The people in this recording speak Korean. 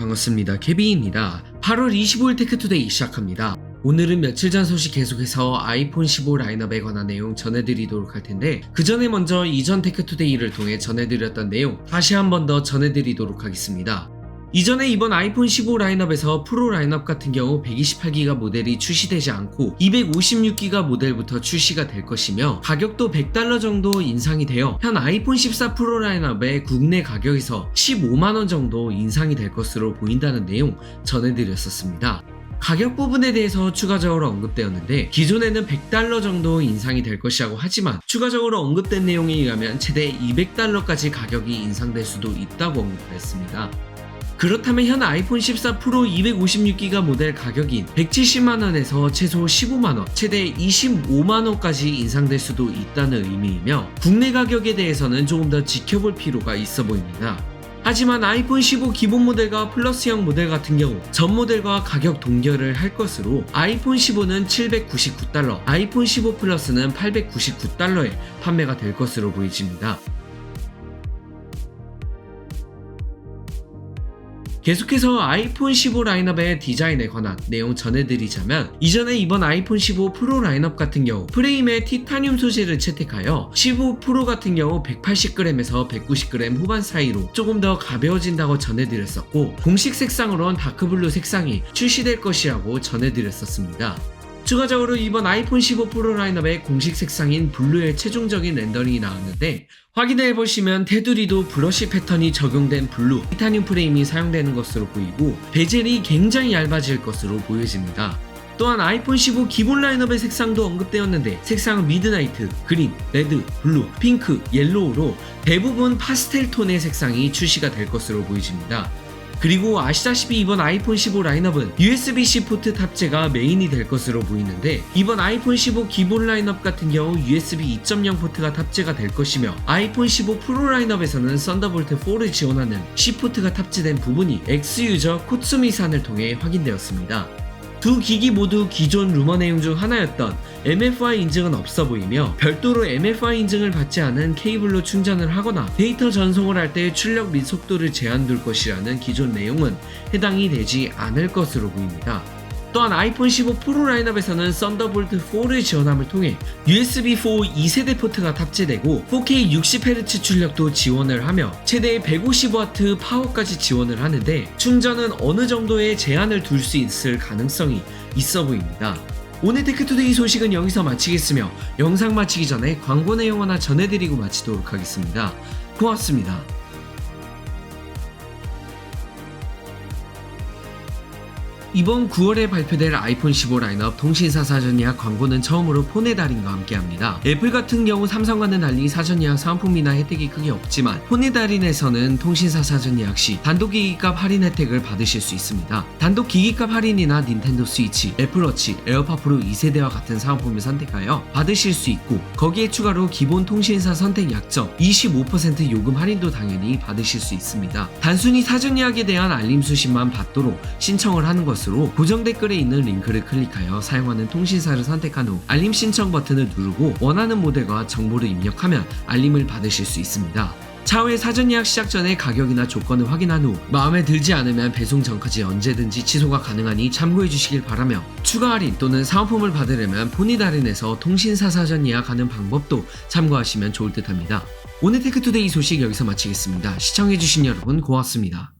반갑습니다. 케빈입니다. 8월 25일 테크투데이 시작합니다. 오늘은 며칠 전 소식 계속해서 아이폰 15 라인업에 관한 내용 전해드리도록 할 텐데, 그 전에 먼저 이전 테크투데이를 통해 전해드렸던 내용 다시 한 번 더 전해드리도록 하겠습니다. 이전에 이번 아이폰 15 라인업에서 프로 라인업 같은 경우 128기가 모델이 출시되지 않고 256기가 모델부터 출시가 될 것이며, 가격도 $100 정도 인상이 되어 현 아이폰 14 프로 라인업의 국내 가격에서 15만원 정도 인상이 될 것으로 보인다는 내용 전해드렸었습니다. 가격 부분에 대해서 추가적으로 언급되었는데, 기존에는 $100 정도 인상이 될 것이라고 하지만 추가적으로 언급된 내용에 의하면 최대 $200까지 가격이 인상될 수도 있다고 언급을 했습니다. 그렇다면 현 아이폰 14 프로 256기가 모델 가격인 170만원에서 최소 15만원, 최대 25만원까지 인상될 수도 있다는 의미이며, 국내 가격에 대해서는 조금 더 지켜볼 필요가 있어 보입니다. 하지만 아이폰 15 기본 모델과 플러스형 모델 같은 경우 전 모델과 가격 동결을 할 것으로, 아이폰 15는 $799, 아이폰 15 플러스는 $899에 판매가 될 것으로 보여집니다. 계속해서 아이폰 15 라인업의 디자인에 관한 내용 전해드리자면, 이전에 이번 아이폰 15 프로 라인업 같은 경우 프레임에 티타늄 소재를 채택하여 15 프로 같은 경우 180g에서 190g 후반 사이로 조금 더 가벼워진다고 전해드렸었고, 공식 색상으로는 다크블루 색상이 출시될 것이라고 전해드렸었습니다. 추가적으로 이번 아이폰 15 프로 라인업의 공식 색상인 블루의 최종적인 렌더링이 나왔는데, 확인해보시면 테두리도 브러쉬 패턴이 적용된 블루 티타늄 프레임이 사용되는 것으로 보이고, 베젤이 굉장히 얇아질 것으로 보여집니다. 또한 아이폰 15 기본 라인업의 색상도 언급되었는데, 색상은 미드나이트, 그린, 레드, 블루, 핑크, 옐로우로 대부분 파스텔 톤의 색상이 출시가 될 것으로 보여집니다. 그리고 아시다시피 이번 아이폰 15 라인업은 USB-C 포트 탑재가 메인이 될 것으로 보이는데, 이번 아이폰 15 기본 라인업 같은 경우 USB 2.0 포트가 탑재가 될 것이며, 아이폰 15 프로 라인업에서는 썬더볼트 4를 지원하는 C 포트가 탑재된 부분이 X유저 코츠미산을 통해 확인되었습니다. 두 기기 모두 기존 루머 내용 중 하나였던 MFI 인증은 없어 보이며, 별도로 MFI 인증을 받지 않은 케이블로 충전을 하거나 데이터 전송을 할 때 출력 및 속도를 제한둘 것이라는 기존 내용은 해당이 되지 않을 것으로 보입니다. 또한 아이폰 15 프로 라인업에서는 썬더볼트 4를 지원함을 통해 USB4 2세대 포트가 탑재되고 4K 60Hz 출력도 지원을 하며 최대 150W 파워까지 지원을 하는데, 충전은 어느 정도의 제한을 둘 수 있을 가능성이 있어 보입니다. 오늘 테크투데이 소식은 여기서 마치겠으며, 영상 마치기 전에 광고 내용 하나 전해드리고 마치도록 하겠습니다. 고맙습니다. 이번 9월에 발표될 아이폰 15 라인업 통신사 사전 예약 광고는 처음으로 폰의 달인과 함께합니다. 애플 같은 경우 삼성과는 달리 사전 예약 사은품이나 혜택이 크게 없지만, 폰의 달인에서는 통신사 사전 예약 시 단독 기기값 할인 혜택을 받으실 수 있습니다. 단독 기기값 할인이나 닌텐도 스위치, 애플워치, 에어팟 프로 2세대와 같은 사은품을 선택하여 받으실 수 있고, 거기에 추가로 기본 통신사 선택 약정 25% 요금 할인도 당연히 받으실 수 있습니다. 단순히 사전 예약에 대한 알림 수신만 받도록 신청을 하는 것으로, 고정 댓글에 있는 링크를 클릭하여 사용하는 통신사를 선택한 후 알림 신청 버튼을 누르고 원하는 모델과 정보를 입력하면 알림을 받으실 수 있습니다. 차후에 사전 예약 시작 전에 가격이나 조건을 확인한 후 마음에 들지 않으면 배송 전까지 언제든지 취소가 가능하니 참고해 주시길 바라며, 추가 할인 또는 사은품을 받으려면 폰이 달인에서 통신사 사전 예약하는 방법도 참고하시면 좋을 듯 합니다. 오늘 테크투데이 소식 여기서 마치겠습니다. 시청해주신 여러분 고맙습니다.